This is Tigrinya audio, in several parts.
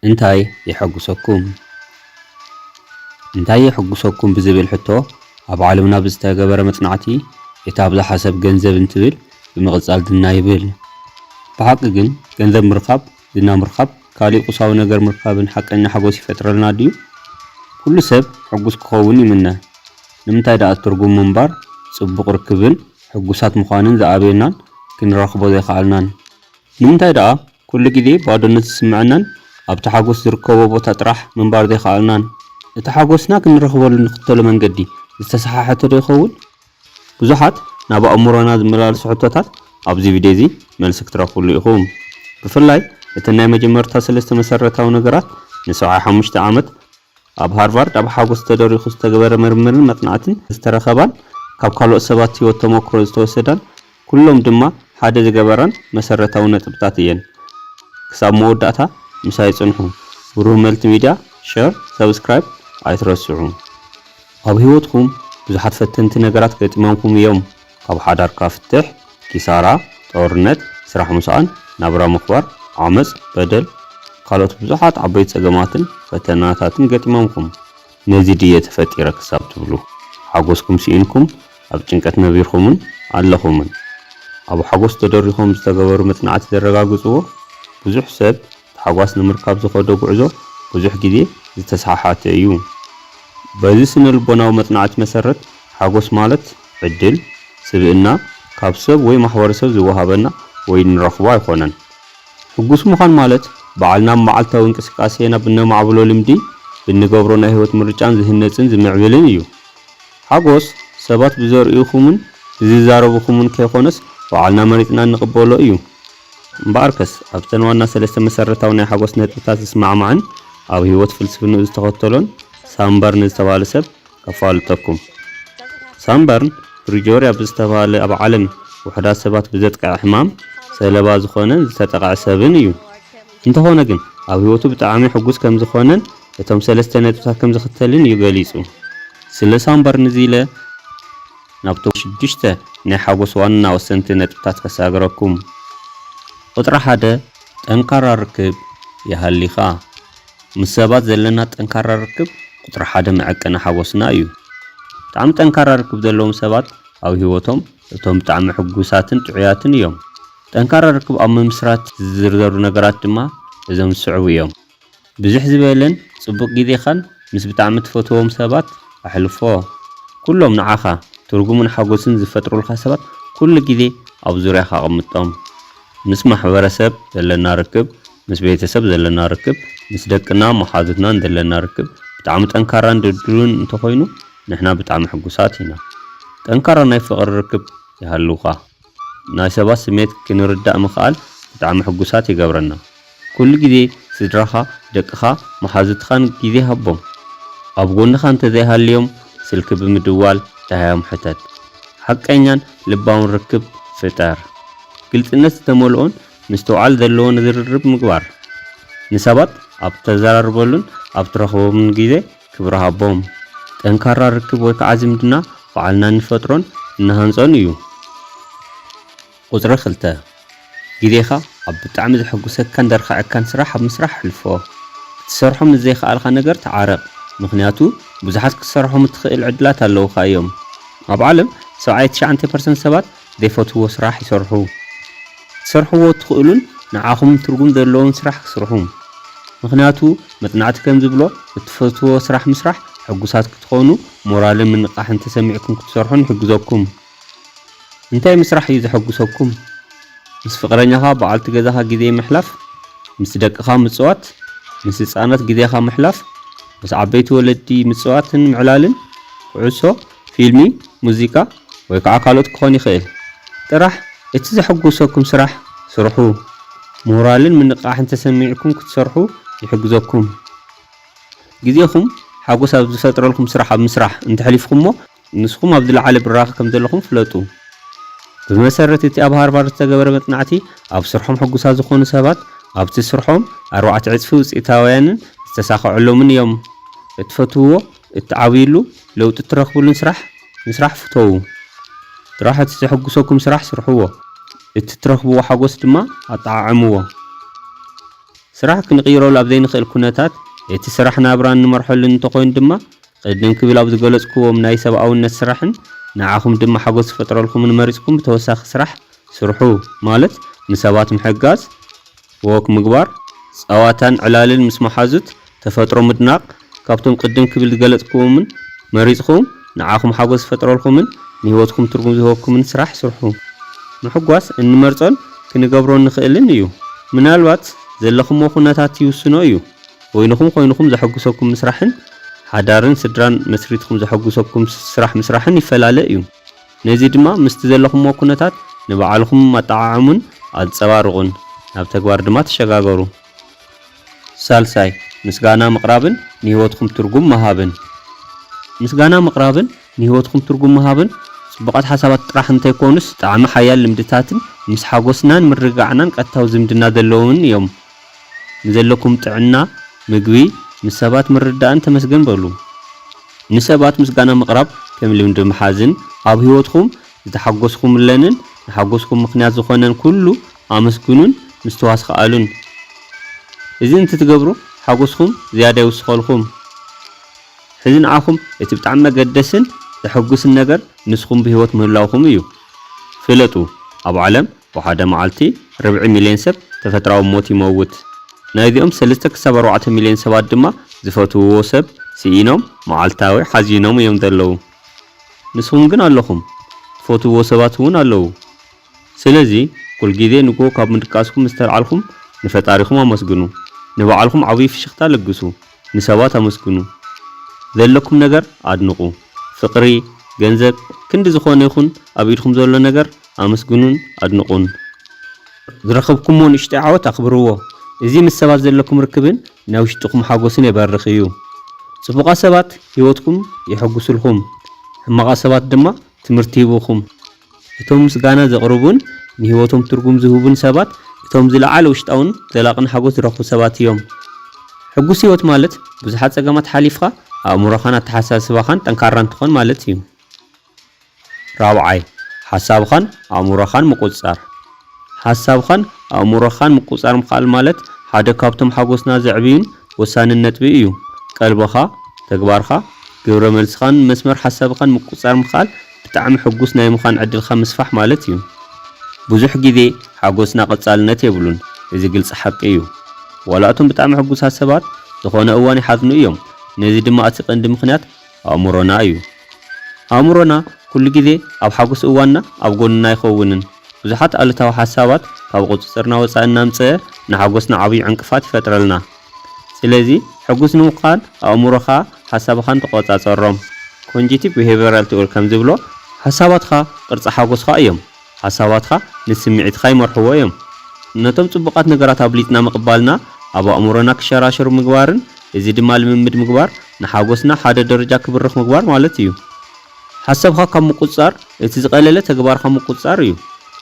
እንታይ ይሕጉሰኩም ብዝብል ሕቶ ኣብ ዓለምና ብዝተገበረ መጽናዕቲ እቲ ኣብዛ ሓሰብ ገንዘብ እንትብል ብምቕጻል ድና ይብል። ብሓቂ ግን ገንዘብ ምርኻብ ድና ምርኻብ ካልእ ቁሳዊ ነገር ምርካብን ሓቀኛ ሓጎስ ይፈጥረልና ድዩ? ኩሉ ሰብ ሕጉስ ክኸውን ይምነ። ንምንታይ ደኣ ትርጉም ምንባር ጽቡቕ ርክብን ሕጉሳት ምዃንን ዝኣበየናን ክንረኽቦ ዘይከኣልናን? ንምንታይ ደኣ ኩሉ ግዜ ባዶነት ዝስምዐናን ኣብቲ ሓጎስ ዝርከቦ ቦታ ጥራሕ ምንባር ዘይከኣልናን? እቲ ሓጎስና ክንረኽበሉ ንኽተሎ መንገዲ ዝተሰሓሐተ ዶ ይኸውን? ብዙሓት ናብ ኣእምሮና ዝመላለሱ ሕቶታት ኣብዚ ቪድዮ እዚ መልሲ ክትረኽብሉ ኢኹም። ብፍላይ እቲ ናይ መጀመርታ 3 መሰረታዊ ነገራት ን75 ዓመት ኣብ ሃርቫርድ ኣብ ሓጎስ ተደሪኹ ዝተገበረ ምርምርን መጽናዕትን ዝተረኸባን ካብ ካልኦት ሰባት ህይወት ተመክሮ ዝተወሰዳን ኩሎም ድማ ሓደ ዝገበራን መሰረታዊ ነጥብታት እየን። ክሳብ መወዳእታ ምሳይ ጽንሑ። ብሩህ መልቲ ሚድያ ሼር ሰብስክራይብ ኣይትረስዑ። ኣብ ህይወትኩም ብዙሓት ፈተንቲ ነገራት ገጢሞምኩም እዮም። ካብ ሓዳርካ ፍትሕ፣ ኪሳራ፣ ጦርነት፣ ስራሕ ምስኣን፣ ናብራ ምኽባር፣ ዓመፅ፣ በደል ካልኦት ብዙሓት ዓበይቲ ፀገማትን ፈተናታትን ገጢሞምኩም። ነዚ ድየ ተፈጢረ ክሳብ ትብሉ ሓጎስኩም ሲኢንኩም ኣብ ጭንቀት ነቢርኩምን ኣለኹምን። ኣብ ሓጎስ ተደሪኾም ዝተገበሩ መጽናዕቲ ዘረጋግጽዎ ብዙሕ ሰብ ተሓጓስ ንምርካብ ዝኸዶ ጉዕዞ ብዙሕ ግዜ ዝተሰሓሓተ እዩ። በዚ ስነ ልቦናዊ መጽናዕቲ መሰረት ሓጎስ ማለት ዕድል ስብዕና ካብ ሰብ ወይ ማሕበረሰብ ዝወሃበና ወይ ንረኽቦ ኣይኮነን። ሕጉስ ምዃን ማለት በዓልና መዓልታዊ እንቅስቃሴና ብነማዕብሎ ልምዲ ብንገብሮ ናይ ህይወት ምርጫን ዝህነፅን ዝምዕብልን እዩ። ሓጎስ ሰባት ብዘርእዩኹምን ብዝዛረቡኹምን ከይኾነስ በዓልና መሪፅና ንቕበሎ እዩ። እምበኣርከስ ኣብተን ዋና 3 መሰረታዊ ናይ ሓጎስ ነጥብታት ዝስማዕማዕን ኣብ ህይወት ፍልስፍንኡ ዝተኸተሎን ሳምበርን ዝተባሃለ ሰብ ከፋልጠኩም። ሳምበርን ብሪጆርያ ብዝተባሃለ ኣብ ዓለም ውሕዳት ሰባት ብዘጥቅዕ ሕማም ሰለባ ዝኾነን ዝተጠቕዐ ሰብን እዩ። እንተኾነ ግን ኣብ ህይወቱ ብጣዕሚ ሕጉስ ከም ዝኾነን እቶም 3 ነጥብታት ከም ዝኽተልን እዩ ገሊጹ። ስለ ሳምበር ንዚለ ናብቶም 6 ናይ ሓጎስ ዋና ወሰንቲ ነጥብታት ከሳግረኩም። ቁጥሪ 1 ጠንካራ ርክብ ይሃሊኻ። ምስ ሰባት ዘለና ጠንካራ ርክብ ቁጥሪ 1 መዐቀኒ ሓጎስና እዩ። ብጣዕሚ ጠንካራ ርክብ ዘለዎም ሰባት ኣብ ህይወቶም እቶም ብጣዕሚ ሕጉሳትን ጥዑያትን እዮም። ጠንካራ ርክብ ኣብ ምምስራት ዝዝርዘሩ ነገራት ድማ እዞም ዝስዕቡ እዮም። ብዙሕ ዝበለን ጽቡቕ ግዜኻን ምስ ብጣዕሚ ትፈትዎም ሰባት ኣሕልፎ። ኩሎም ንዓኻ ትርጉምን ሓጎስን ዝፈጥሩልካ ሰባት ኩሉ ግዜ ኣብ ዙርያኻ ኣቕምጦም። ምስ ማሕበረሰብ ዘለና ርክብ፣ ምስ ቤተሰብ ዘለና ርክብ፣ ምስ ደቅና መሓዙትናን ዘለና ርክብ ብጣዕሚ ጠንካራን ድልዱልን እንተኾይኑ ንሕና ብጣዕሚ ሕጉሳት ኢና። ጠንካራ ናይ ፍቕሪ ርክብ ይሃልውኻ። ናይ ሰባት ስሜት ክንርዳእ ምኽኣል ብጣዕሚ ሕጉሳት ይገብረና። ኩሉ ግዜ ስድራኻ፣ ደቅኻ፣ መሓዙትኻን ግዜ ሃቦም። ኣብ ጎንኻ እንተዘይሃልዮም ስልኪ ብምድዋል ዳሃዮም ሕተት። ሓቀኛን ልባውን ርክብ ፍጠር። ግልጽነት ዝተመልኦን ምስትውዓል ዘለዎን ዝርርብ ምግባር። ንሰባት ኣብ ተዘራርበሉን ኣብ ትረኽቦምን ግዜ ክብሪ ሃቦም። ጠንካራ ርክብ ወይ ከዓ ዝምድና በዓልና ንፈጥሮን እንሃንጾን እዩ። ቁጽሪ 2 ግዜኻ ኣብ ብጣዕሚ ዘሐጉሰካን ደርኻዕካን ስራሕ ኣብ ምስራሕ ሕልፎ። ክትሰርሖም ንዘይከኣልካ ነገር ተዓረቕ። ምክንያቱ ብዙሓት ክትሰርሖም እትኽእል ዕድላት ኣለውካ እዮም። ኣብ ዓለም 79% ሰባት ዘይፈትውዎ ስራሕ ይሰርሑ። ትሰርሕዎ እትኽእሉን ንዓኹም ትርጉም ዘለዎን ስራሕ ክስርሑ። ምክንያቱ መጽናዕቲ ከም ዝብሎ እትፈትውዎ ስራሕ ምስራሕ ሕጉሳት ክትኾኑ ሞራልን ምንቃሕን ተሰሚዕኩም ክትሰርሑን ይሕግዘኩም። እንታይ ምስራሕ እዩ ዘሐጉሰኩም? ምስ ፍቅረኛኻ በዓልቲ ገዛኻ ግዜ ምሕላፍ፣ ምስ ደቅኻ ምጽዋት፣ ምስ ህፃናት ግዜኻ ምሕላፍ፣ ምስ ዓበይቲ ወለዲ ምጽዋትን ምዕላልን፣ ኩዕሶ፣ ፊልሚ፣ ሙዚቃ ወይ ከዓ ካልኦት ክኾን ይኽእል። ጥራሕ እቲ ዘሐጉሰኩም ስራሕ ስርሑ። ሞራልን ምንቃሕን ተሰሚዕኩም ክትሰርሑ ይሕግዘኩም። ግዜኹም ሓጎስ ኣብ ዝፈጥረልኩም ስራሕ ኣብ ምስራሕ እንተሕሊፍኩሞ ንስኹም ኣብ ዝለዓለ ብራኸ ከም ዘለኹም ፍለጡ። ብመሰረት እቲ ኣብ ሃርቫርድ ዝተገበረ መጽናዕቲ ኣብ ስርሖም ሕጉሳት ዝኾኑ ሰባት ኣብቲ ስርሖም 4 ዕፅፊ ውፅኢታውያንን ዝተሳኽዐሎምን እዮም። እትፈትውዎ እትዓብይሉ ለውጢ እትረኽብሉን ስራሕ ምስራሕ ፍተው። ጥራሕ እቲ ዘሐጉሰኩም ስራሕ ስርሕዎ። እቲ ትረኽብዎ ሓጎስ ድማ ኣጠዓዕምዎ። ስራሕ ክንቅይረሉ ኣብ ዘይንኽእል ኩነታት እቲ ስራሕ ናብራን ንመርሐሉ እንተኮይኑ ድማ ቅድም ክብል ኣብ ዝገለጽክዎም ናይ ሰብኣውነት ስራሕን ንዓኹም ድማ ሓጎስ ዝፈጥረልኩምን መሪጽኩም ብተወሳኺ ስራሕ ስርሑ ማለት ንሰባት ምሕጋዝ ወክ ምግባር ጸዋታን ዕላልን ምስ መሓዙት ተፈጥሮ ምድናቕ ካብቶም ቅድም ክብል ዝገለጽክዎምን መሪጽኩም ንዓኹም ሓጎስ ዝፈጥረልኩምን ንህይወትኩም ትርጉም ዝህበኩምን ስራሕ ስርሑ ምሕጓስ እንመርጾን ክንገብሮን ንኽእልን እዩ ምናልባት ዘለኹም ኩነታት ይውስኖ እዩ ኮይኑኩም ዘሐጉሰኩም ምስራሕን ሓዳርን ስድራን መስሪትኩም ዘሐጉሰኩም ስራሕ ምስራሕን ይፈላለ እዩ ነዚ ድማ ምስቲ ዘለኹም ኩነታት ንበዓልኩም ማጣዓዓሙን ኣጸባርቁን ናብ ተግባር ድማ ተሸጋገሩ ሳልሳይ ምስጋና ምቕራብን ንህይወትኩም ትርጉም መሃብን ምስጋና ምቕራብን ንህይወትኩም ትርጉም መሃብን ጽቡቓት ሓሳባት ጥራሕ እንተይኮኑስ ጣዕሚ ሓያል ልምድታትን ምስ ሓጎስናን ምርግጋዕናን ቀጥታዊ ዝምድና ዘለዎምን እዮም ንዘለኩም ጥዕና ምግቢ ንሰባት ምርዳእን ተመስገን በሉ ንሰባት ምስጋና ምቕራብ ከም ልምዲ መሓዝን ኣብ ህይወትኩም ዝተሓጎስኩምለንን ንሓጎስኩም ምኽንያት ዝኾነን ኩሉ ኣመስግኑን ምስተዋስኻሉን እዚ እንትትገብሩ ሓጎስኩም ዝያዳ ይውስኸልኩም ሕዚ ንዓኹም እቲ ብጣዕሚ መገደስን ዘሐጉስን ነገር ንስኹም ብህይወት ምህላውኩም እዩ ፍለጡ ኣብ ዓለም ብሓደ መዓልቲ 4 ሚልዮን ሰብ ተፈጥራዊ ሞት ይመውት ናይዚኦም 3 ክሳብ 4 ሚልዮን ሰባት ድማ ዝፈትውዎ ሰብ ሲኢኖም መዓልታዊ ሓዚኖም እዮም ዘለዉ ንስኹም ግን ኣለኹም ትፈትውዎ ሰባት እውን ኣለዉ ስለዚ ኩል ግዜ ንጎ ካብ ምድቃስኩም ዝተልዓልኩም ንፈጣሪኩም ኣመስግኑ ንበዓልኩም ዓብይ ፍሽኽታ ለግሱ ንሰባት ኣመስግኑ ዘለኩም ነገር ኣድንቁ ፍቅሪ ገንዘብ ክንዲ ዝኾነ ይኹን ኣብ ኢድኩም ዘሎ ነገር ኣመስግኑን ኣድንቁን ዝረኸብኩምዎ ንእሽተይ ዓወት ኣኽብርዎ እዚ ምስ ሰባት ዘለኩም ርክብን ናይ ውሽጥኩም ሓጎስን የበርኽ እዩ ጽቡቓት ሰባት ህይወትኩም ይሕጉስልኩም ሕማቓት ሰባት ድማ ትምህርቲ ይህቡኹም እቶም ምስጋና ዘቕርቡን ንህይወቶም ትርጉም ዝህቡን ሰባት እቶም ዝለዓለ ውሽጣውን ዘላቕን ሓጎስ ዝረኽቡ ሰባት እዮም ሕጉስ ህይወት ማለት ብዙሓት ጸገማት ሓሊፍካ ኣእምሮኻን ኣተሓሳስባኻን ጠንካራ እንትኾን ማለት እዩ ራብዓይ ሓሳብኻን ኣእምሮኻን ምቁጽጻር ሓሳብኻን ኣእምሮኻን ምቁጽጻር ምኻል ማለት ሓደ ካብቶም ሓጎስና ዘዕብዩን ወሳንን ነጥቢ እዩ ቀልብኻ ተግባርኻ ግብረ መልስኻን መስመር ሓሳብኻን ምቁጽጻር ምኻል ብጣዕሚ ሕጉስ ናይ ምዃን ዕድልኻ ምስፋሕ ማለት እዩ ብዙሕ ግዜ ሓጎስና ቀጻልነት የብሉን እዚ ግልጽ ሓቂ እዩ ወላእቶም ብጣዕሚ ሕጉሳት ሰባት ዝኾነ እዋን ይሓዝኑ እዮም ነዚ ድማ እቲ ቀንዲ ምኽንያት ኣእምሮና እዩ ኣእምሮና ኩሉ ግዜ ኣብ ሓጎስ እዋንና ኣብ ጎንና ይኸውንን ብዙሓት ኣሉታዊ ሓሳባት ካብ ቁጽጽርና ወጻኢ እናምጽአ ንሓጎስና ዓብይ ዕንቅፋት ይፈጥረልና ስለዚ ሕጉስ ንምዃን ኣእምሮኻ ሓሳብኻን ተቆጻጸሮም ኮንጂቲቭ ቢሄቪየራል ቲዎሪ ከም ዝብሎ ሓሳባትኻ ቅርጺ ሓጎስኻ እዮም ሓሳባትኻ ንስምዒትካ ይመርሕዎ እዮም ነቶም ጽቡቓት ነገራት ኣብሊጥና ምቕባልና ኣብ ኣእምሮና ክሸራሸሩ ምግባርን እዚ ድማ ልምምድ ምግባር ንሓጎስና ሓደ ደረጃ ክብርኽ ምግባር ማለት እዩ ሓሳብኻ ካብ ምቁጽጻር እቲ ዝቐለለ ተግባርካ ምቁጽጻር እዩ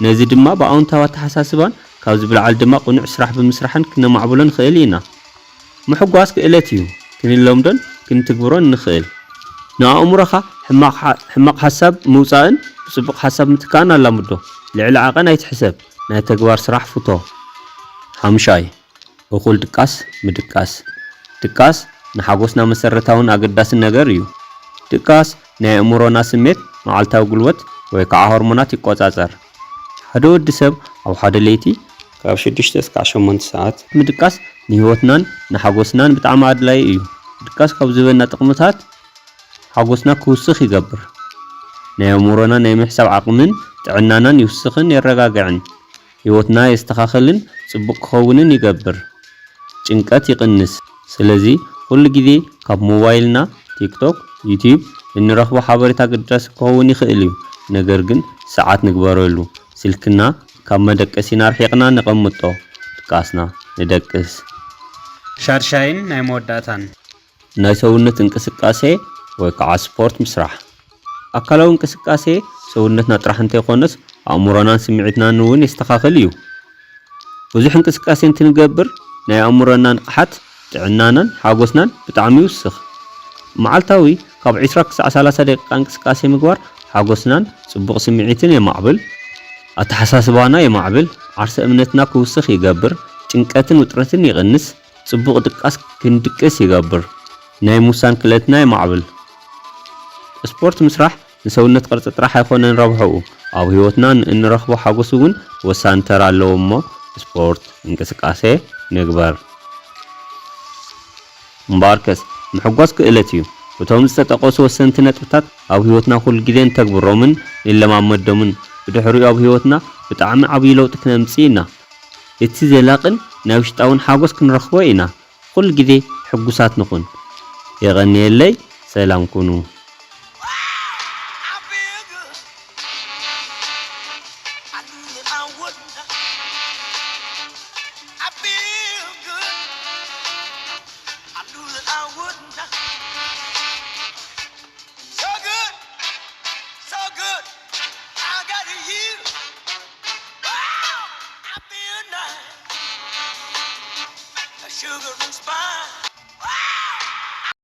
ነዚ ድማ ብኣውንታዊ ኣተሓሳስባን ካብ ዝብልዓል ድማ ቁኑዕ ስራሕ ብምስራሕን ክነማዕብሎ ንኽእል ኢና ምሕጓስ ክእለት እዩ ክንለምዶን ክንትግብሮን ንኽእል ንኣእምሮኻ ሕማቕ ሓሳብ ምውፃእን ብጽቡቕ ሓሳብ ምትካእን ኣላምዶ ልዕሊ ዓቐን ኣይትሕሰብ ናይ ተግባር ስራሕ ፍቶ ሓምሻይ እኹል ድቃስ ምድቃስ ድቃስ ንሓጎስና መሰረታውን ኣገዳስን ነገር እዩ ድቃስ ናይ ኣእምሮና ስሜት መዓልታዊ ጉልበት ወይ ከዓ ሆርሞናት ይቆጻጸር ሓደ ወዲ ሰብ ኣብ ሓደ ለይቲ ካብ 6 እስካብ 8 ሰዓት ምድቃስ ንህይወትናን ንሓጎስናን ብጣዕሚ ኣድላይ እዩ ድቃስ ካብ ዝህበና ጥቕምታት ሓጎስና ክውስኽ ይገብር ናይ ኣእምሮና ናይ ምሕሳብ ዓቕምን ጥዕናናን ይውስኽን የረጋግዕን ህይወትና የስተኻኽልን ጽቡቕ ክኸውንን ይገብር ጭንቀት ይቕንስ ስለዚ ኩሉ ግዜ ካብ ሞባይልና ቲክቶክ ዩቲዩብ እንረኽቦ ሓበሬታ ግዳስ ክኸውን ይኽእል እዩ ነገር ግን ሰዓት ንግበረሉ ስልክና ካብ መደቀሲና ርሒቕና ነቐምጦ ድቃስና ንደቅስ ሻርሻይን ናይ መወዳእታን ናይ ሰውነት እንቅስቃሴ ወይ ከዓ ስፖርት ምስራሕ ኣካላዊ እንቅስቃሴ ሰውነትና ጥራሕ እንተይኮነስ ኣእምሮናን ስምዒትናን እውን የስተኻኽል እዩ ብዙሕ እንቅስቃሴ እንትንገብር ናይ ኣእምሮና ንቕሓት ጥዕናናን ሓጎስናን ብጣዕሚ ይውስኽ መዓልታዊ ካብ 20 ክሳብ 30 ደቂቃ እንቅስቃሴ ምግባር ሓጎስናን ጽቡቕ ስምዒትን የማዕብል ኣተሓሳስባና የማዕብል ዓርሰ እምነትና ክውስኽ ይገብር ጭንቀትን ውጥረትን ይቀንስ ጽቡቕ ድቃስ ክንድቅስ ይገብር ናይ ሙሳን ክለትና ይማዕብል ስፖርት ምስራሕ ንሰውነት ቅርጽ ጥራሕ አይኮነን ረብሕኡ ኣብ ህይወትና እንረኽቦ ሓጎስ እውን ወሳኒ ተራ ኣለዎ እሞ ስፖርት እንቅስቃሴ ንግበር ምባርከስ ምሕጓስ ክእለት እዩ እቶም ዝተጠቐሱ ወሰንቲ ነጥብታት ኣብ ህይወትና ኩሉ ግዜ እንተግብሮምን ንለማመዶምን ብድሕሪኡ ኣብ ህይወትና ብጣዕሚ ዓብይ ለውጢ ክነምጽእ ኢና እቲ ዘላቕን ናይ ውሽጣውን ሓጎስ ክንረኽቦ ኢና ኩሉ ግዜ ሕጉሳት ንኹን የቐኒየለይ ሰላም ኩኑ